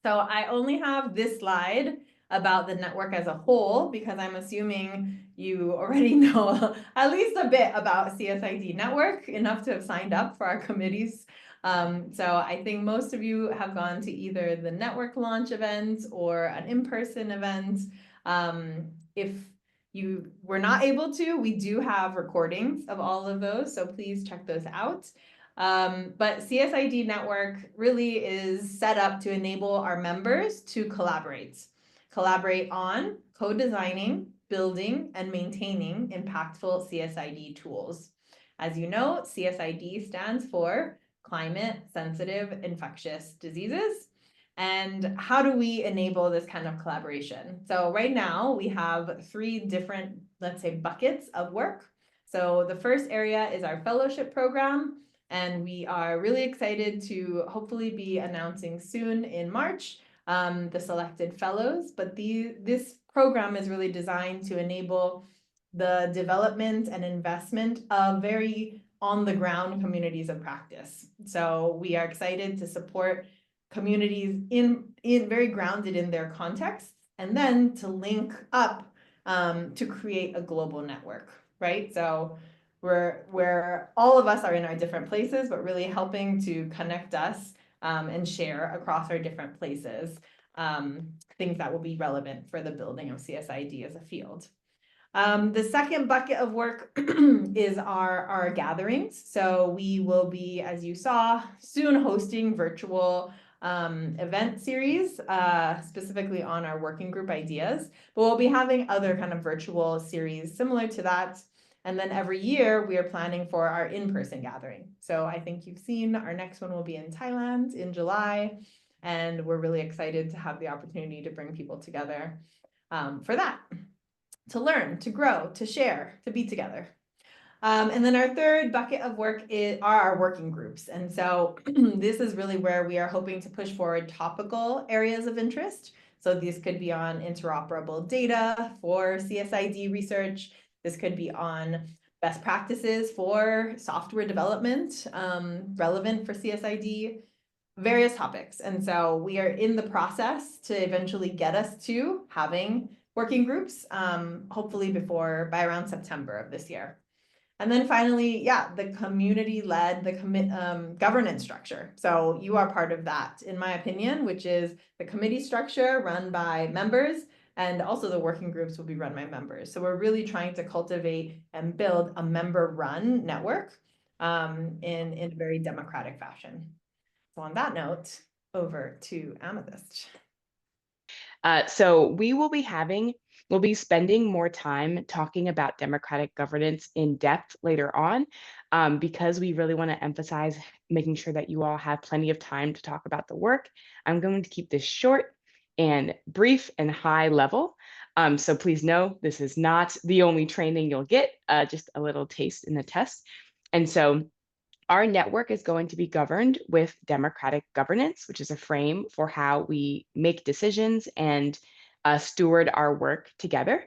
So I only have this slide about the network as a whole because I'm assuming you already know at least a bit about CSID Network, enough to have signed up for our committees. So I think most of you have gone to either the network launch event or an in-person event. If you were not able to, we do have recordings of all of those, so please check those out. But CSID Network really is set up to enable our members to collaborate on co-designing, building, and maintaining impactful CSID tools. As you know, CSID stands for Climate Sensitive Infectious Diseases. And how do we enable this kind of collaboration? So right now we have 3 different, let's say, buckets of work. So the first area is our fellowship program. And we are really excited to hopefully be announcing soon in March the selected fellows. But this program is really designed to enable the development and investment of very on-the-ground communities of practice. So we are excited to support communities in very grounded in their contexts, and then to link up to create a global network, right? So where all of us are in our different places, but really helping to connect us and share across our different places things that will be relevant for the building of CSID as a field. The second bucket of work is our gatherings. So we will be, as you saw, soon hosting virtual event series, specifically on our working group ideas, but we'll be having other kind of virtual series similar to that. And then every year we are planning for our in-person gathering. So I think you've seen our next one will be in Thailand in July. And we're really excited to have the opportunity to bring people together for that, to learn, to grow, to share, to be together. And then our third bucket of work are our working groups. And so this is really where we are hoping to push forward topical areas of interest. So these could be on interoperable data for CSID research. This could be on best practices for software development relevant for CSID, various topics. And so we are in the process to eventually get us to having working groups, hopefully by around September of this year. And then finally, yeah, the community-led, governance structure. So you are part of that, in my opinion, which is the committee structure run by members, and also the working groups will be run by members. So we're really trying to cultivate and build a member-run network in a very democratic fashion. So on that note, over to Amethyst. So we'll be spending more time talking about democratic governance in depth later on, because we really want to emphasize making sure that you all have plenty of time to talk about the work. I'm going to keep this short and brief and high level. So please know this is not the only training you'll get, just a little taste in the test. And so our network is going to be governed with democratic governance, which is a frame for how we make decisions and steward our work together.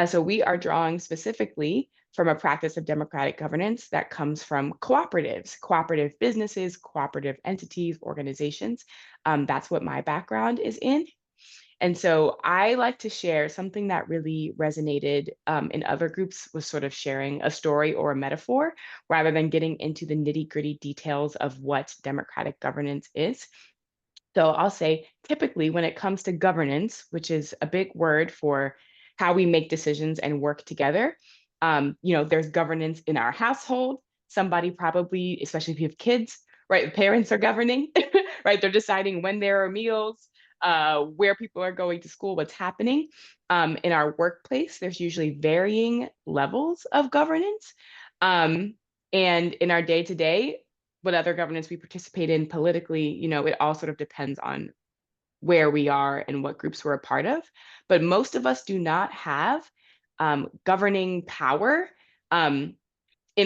So we are drawing specifically from a practice of democratic governance that comes from cooperatives, cooperative businesses, cooperative entities, organizations. That's what my background is in. And so I like to share something that really resonated in other groups, was sort of sharing a story or a metaphor rather than getting into the nitty-gritty details of what democratic governance is. So I'll say typically when it comes to governance, which is a big word for how we make decisions and work together, there's governance in our household. Somebody probably, especially if you have kids, right? Parents are governing, right? They're deciding when there are meals, where people are going to school, what's happening. In our workplace, there's usually varying levels of governance. And in our day-to-day, what other governance we participate in politically, it all sort of depends on where we are and what groups we're a part of. But most of us do not have governing power in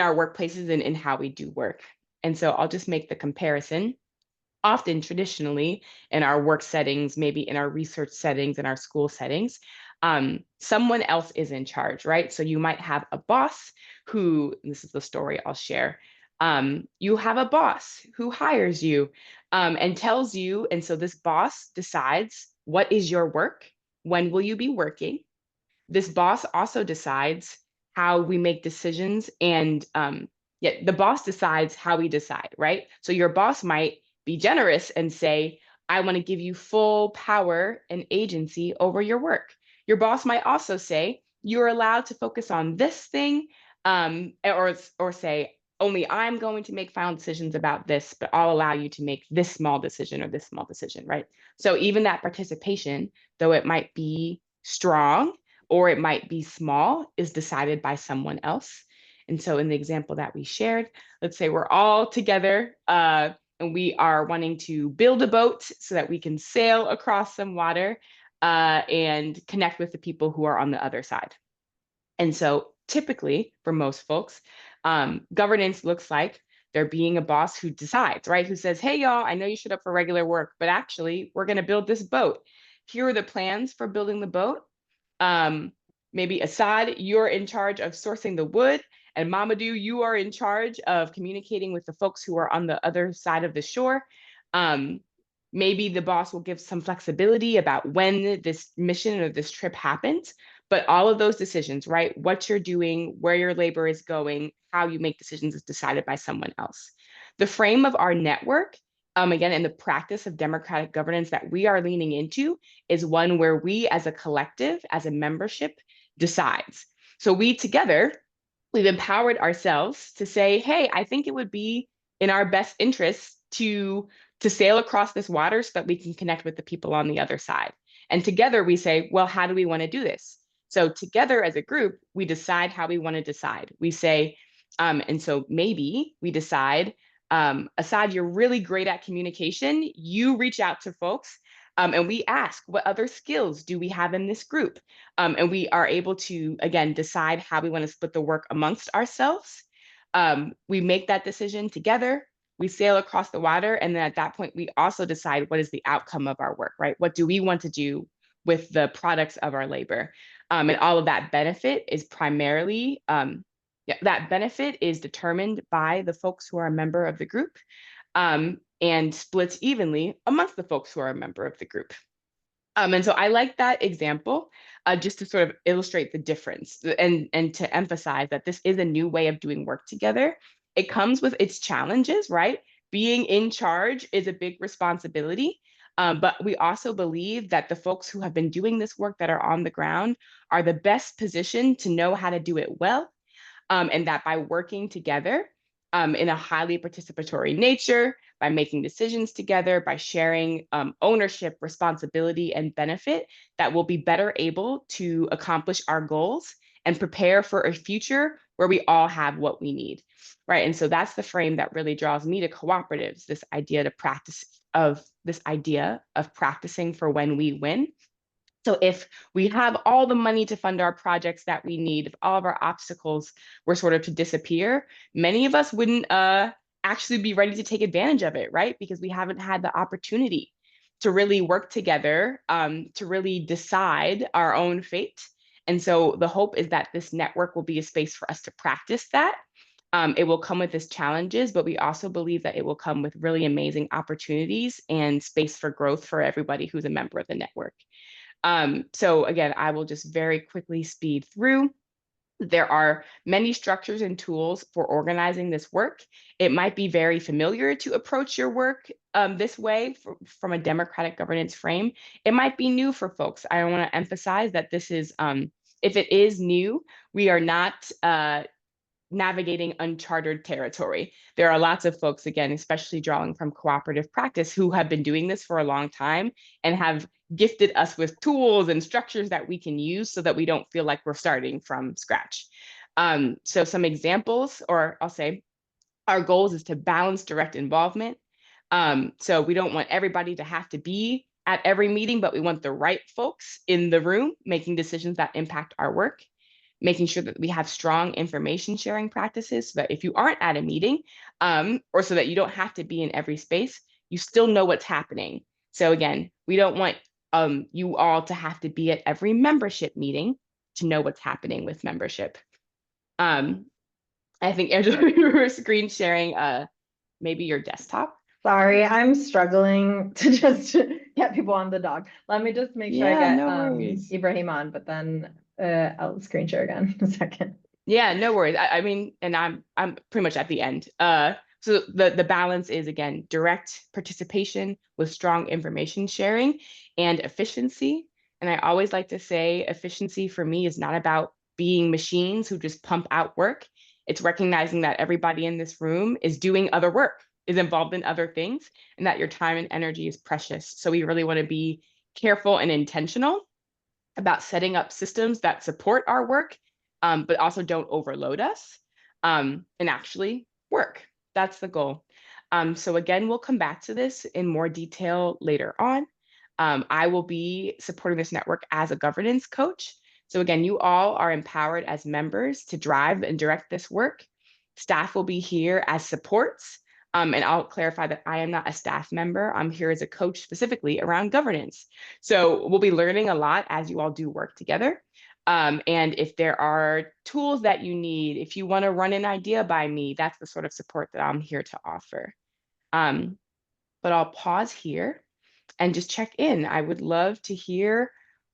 our workplaces and in how we do work. And so I'll just make the comparison. Often traditionally in our work settings, maybe in our research settings, in our school settings, someone else is in charge, right? So you might have a boss who, this is the story I'll share, you have a boss who hires you and tells you, and so this boss decides what is your work, when will you be working. This boss also decides how we make decisions, and yeah, the boss decides how we decide, right? So your boss might be generous and say, I want to give you full power and agency over your work. Your boss might also say, you're allowed to focus on this thing, or say, only I'm going to make final decisions about this, but I'll allow you to make this small decision or this small decision, right? So even that participation, though it might be strong or it might be small, is decided by someone else. And so in the example that we shared, let's say we're all together and we are wanting to build a boat so that we can sail across some water and connect with the people who are on the other side. And so typically for most folks, governance looks like there being a boss who decides, right? Who says, hey, y'all, I know you showed up for regular work, but actually we're going to build this boat. Here are the plans for building the boat. Maybe Assad, you're in charge of sourcing the wood, and Mamadou, you are in charge of communicating with the folks who are on the other side of the shore. Maybe the boss will give some flexibility about when this mission or this trip happens, but all of those decisions, right? What you're doing, where your labor is going, how you make decisions is decided by someone else. The frame of our network, again, in the practice of democratic governance that we are leaning into, is one where we as a collective, as a membership, decides. So we together, we've empowered ourselves to say, hey, I think it would be in our best interest to sail across this water so that we can connect with the people on the other side. And together we say, well, how do we want to do this? So together as a group, we decide how we want to decide. We say, and so maybe we decide, Assad, you're really great at communication. You reach out to folks and we ask, what other skills do we have in this group? And we are able to, again, decide how we want to split the work amongst ourselves. We make that decision together. We sail across the water. And then at that point, we also decide what is the outcome of our work, right? What do we want to do with the products of our labor? And all of that benefit is primarily, that benefit is determined by the folks who are a member of the group and splits evenly amongst the folks who are a member of the group. And so I like that example just to sort of illustrate the difference and to emphasize that this is a new way of doing work together. It comes with its challenges, right? Being in charge is a big responsibility. But we also believe that the folks who have been doing this work that are on the ground are the best positioned to know how to do it well. And that by working together in a highly participatory nature, by making decisions together, by sharing ownership, responsibility, and benefit, that we'll be better able to accomplish our goals and prepare for a future where we all have what we need, right? And so that's the frame that really draws me to cooperatives, this idea of practicing for when we win. So if we have all the money to fund our projects that we need, if all of our obstacles were sort of to disappear, many of us wouldn't actually be ready to take advantage of it, right? Because we haven't had the opportunity to really work together, to really decide our own fate. And so the hope is that this network will be a space for us to practice that. It will come with its challenges, but we also believe that it will come with really amazing opportunities and space for growth for everybody who's a member of the network. So again, I will just very quickly speed through. There are many structures and tools for organizing this work. It might be very familiar to approach your work this way from a democratic governance frame. It might be new for folks. I want to emphasize that this is, if it is new, we are not navigating uncharted territory. There are lots of folks, again, especially drawing from cooperative practice, who have been doing this for a long time and have gifted us with tools and structures that we can use so that we don't feel like we're starting from scratch. So some examples, or I'll say our goals is to balance direct involvement. So we don't want everybody to have to be at every meeting, but we want the right folks in the room making decisions that impact our work, making sure that we have strong information sharing practices so that if you aren't at a meeting, or so that you don't have to be in every space, you still know what's happening. So again, we don't want you all to have to be at every membership meeting to know what's happening with membership. I think Angela, you were screen sharing maybe your desktop. Sorry, I'm struggling to just get people on the dock. Let me just make sure I Yeah, get no worries. Ibrahim on, but then I'll screen share again in a second. Yeah, no worries. I mean, and I'm pretty much at the end. So the balance is again direct participation with strong information sharing and efficiency. And I always like to say efficiency for me is not about being machines who just pump out work. It's recognizing that everybody in this room is doing other work, is involved in other things, and that your time and energy is precious. So we really want to be careful and intentional about setting up systems that support our work, but also don't overload us and actually work. That's the goal. So again, we'll come back to this in more detail later on. I will be supporting this network as a governance coach. So again, you all are empowered as members to drive and direct this work. Staff will be here as supports. And I'll clarify that I am not a staff member. I'm here as a coach specifically around governance. So we'll be learning a lot as you all do work together. And if there are tools that you need, if you want to run an idea by me, that's the sort of support that I'm here to offer. Um, but I'll pause here and just check in. I would love to hear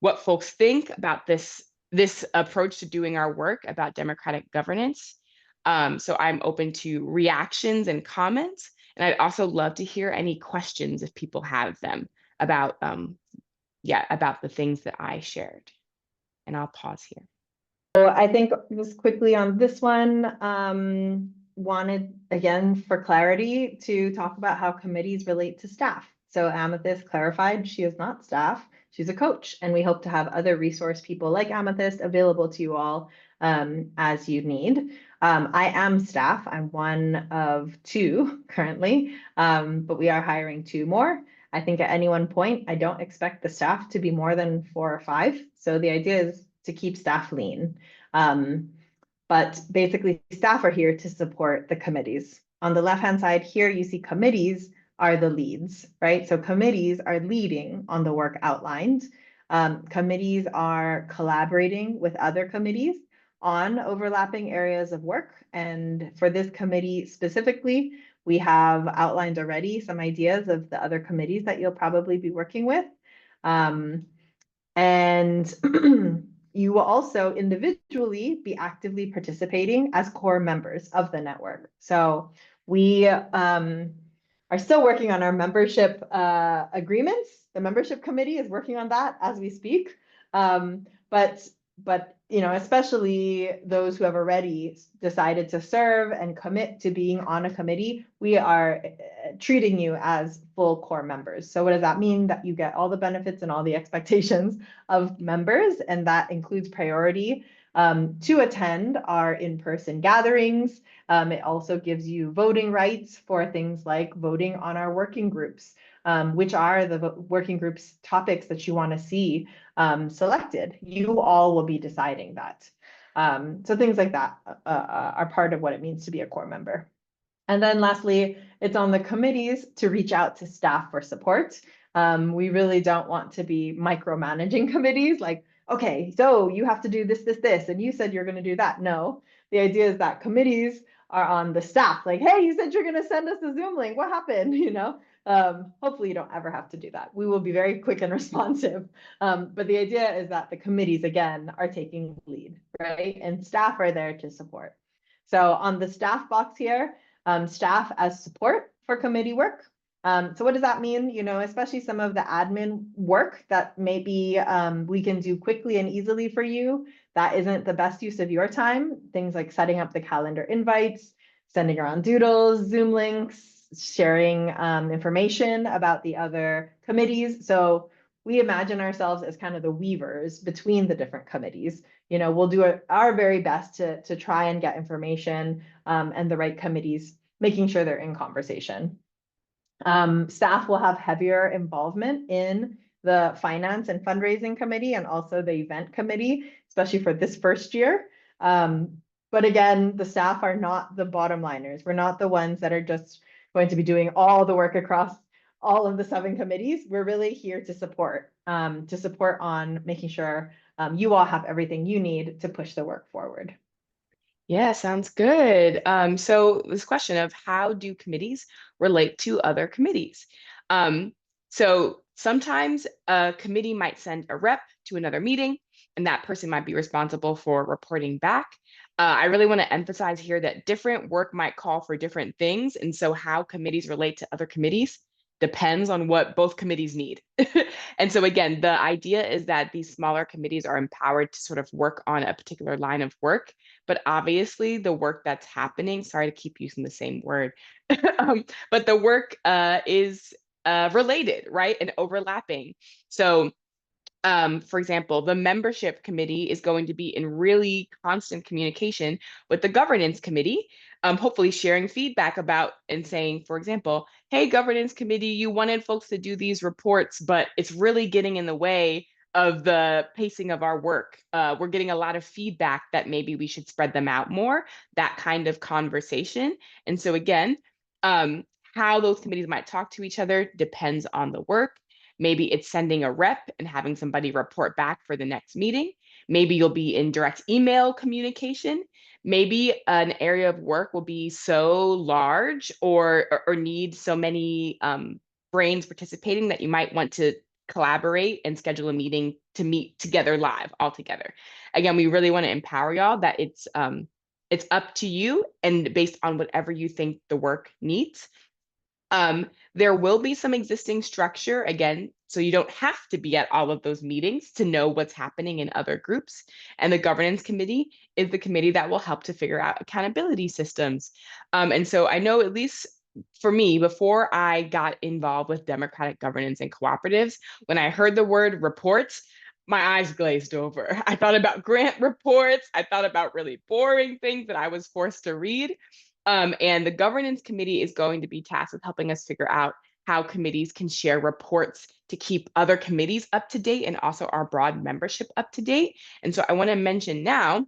what folks think about this approach to doing our work about democratic governance. So I'm open to reactions and comments, and I'd also love to hear any questions if people have them about about the things that I shared. And I'll pause here. So I think just quickly on this one, wanted again for clarity to talk about how committees relate to staff. So Amethyst clarified she is not staff, she's a coach, and we hope to have other resource people like Amethyst available to you all as you need. I am staff, I'm one of two currently, but we are hiring two more. I think at any one point, I don't expect the staff to be more than 4 or 5. So the idea is to keep staff lean. But basically, staff are here to support the committees. On the left-hand side here, you see committees are the leads, right? So committees are leading on the work outlined. Committees are collaborating with other committees on overlapping areas of work. And for this committee specifically, we have outlined already some ideas of the other committees that you'll probably be working with. And you will also individually be actively participating as core members of the network. So we are still working on our membership agreements. The membership committee is working on that as we speak. But you know, especially those who have already decided to serve and commit to being on a committee, we are treating you as full core members. So what does that mean? That you get all the benefits and all the expectations of members, and that includes priority to attend our in-person gatherings. It also gives you voting rights for things like voting on our working groups, which are the working groups topics that you want to see selected. You all will be deciding that. So things like that are part of what it means to be a core member. And then lastly, it's on the committees to reach out to staff for support. We really don't want to be micromanaging committees like, okay, so you have to do this, this, this, and you said you're going to do that. No, the idea is that committees are on the staff, like, hey, you said you're going to send us a Zoom link. What happened? You know, hopefully you don't ever have to do that. We will be very quick and responsive. But the idea is that the committees, again, are taking lead, right? And staff are there to support. So on the staff box here, staff as support for committee work. So what does that mean? You know, especially some of the admin work that maybe we can do quickly and easily for you. That isn't the best use of your time. Things like setting up the calendar invites, sending around doodles, Zoom links, sharing information about the other committees. So we imagine ourselves as kind of the weavers between the different committees. You know, we'll do our very best to try and get information and the right committees, making sure they're in conversation. Staff will have heavier involvement in the finance and fundraising committee and also the event committee, especially for this first year. But again, the staff are not the bottom liners. We're not the ones that are just going to be doing all the work across all of the 7 committees. We're really here to support on making sure you all have everything you need to push the work forward. Yeah, sounds good. So this question of how do committees relate to other committees? Um, so sometimes a committee might send a rep to another meeting, and that person might be responsible for reporting back. I really want to emphasize here that different work might call for different things, and so how committees relate to other committees depends on what both committees need. And so again, the idea is that these smaller committees are empowered to sort of work on a particular line of work, but obviously the work that's happening, sorry to keep using the same word, but the work is related, right? And overlapping. So for example, the membership committee is going to be in really constant communication with the governance committee, hopefully sharing feedback about and saying, for example, hey, governance committee, you wanted folks to do these reports, but it's really getting in the way of the pacing of our work. We're getting a lot of feedback that maybe we should spread them out more, that kind of conversation. And so again, how those committees might talk to each other depends on the work. Maybe it's sending a rep and having somebody report back for the next meeting. Maybe you'll be in direct email communication. Maybe an area of work will be so large or need so many brains participating that you might want to collaborate and schedule a meeting to meet together live all together. Again, we really want to empower y'all that it's up to you and based on whatever you think the work needs. There will be some existing structure again, so you don't have to be at all of those meetings to know what's happening in other groups. And the governance committee is the committee that will help to figure out accountability systems. And so I know, at least for me, before I got involved with democratic governance and cooperatives, when I heard the word reports, my eyes glazed over. I thought about grant reports. I thought about really boring things that I was forced to read. And the governance committee is going to be tasked with helping us figure out how committees can share reports to keep other committees up to date and also our broad membership up to date. And so I want to mention now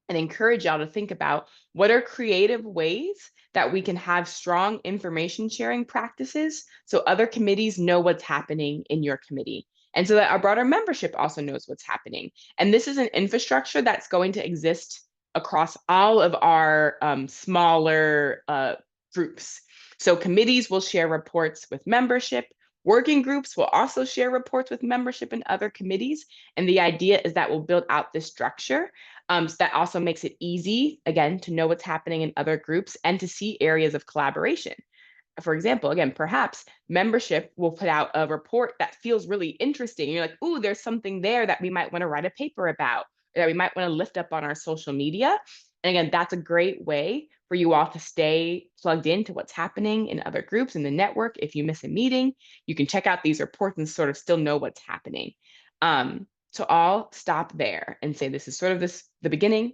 and encourage y'all to think about what are creative ways that we can have strong information sharing practices so other committees know what's happening in your committee. And so that our broader membership also knows what's happening. And this is an infrastructure that's going to exist across all of our smaller groups. So committees will share reports with membership. Working groups will also share reports with membership and other committees. And the idea is that we'll build out this structure, so that also makes it easy, again, to know what's happening in other groups and to see areas of collaboration. For example, again, perhaps membership will put out a report that feels really interesting. You're like, ooh, there's something there that we might want to write a paper about, or that we might want to lift up on our social media. And again, that's a great way for you all to stay plugged into what's happening in other groups in the network. If you miss a meeting, you can check out these reports and sort of still know what's happening. So I'll stop there and say this is sort of the beginning.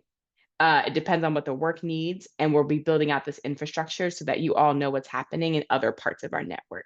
It depends on what the work needs, and we'll be building out this infrastructure so that you all know what's happening in other parts of our network.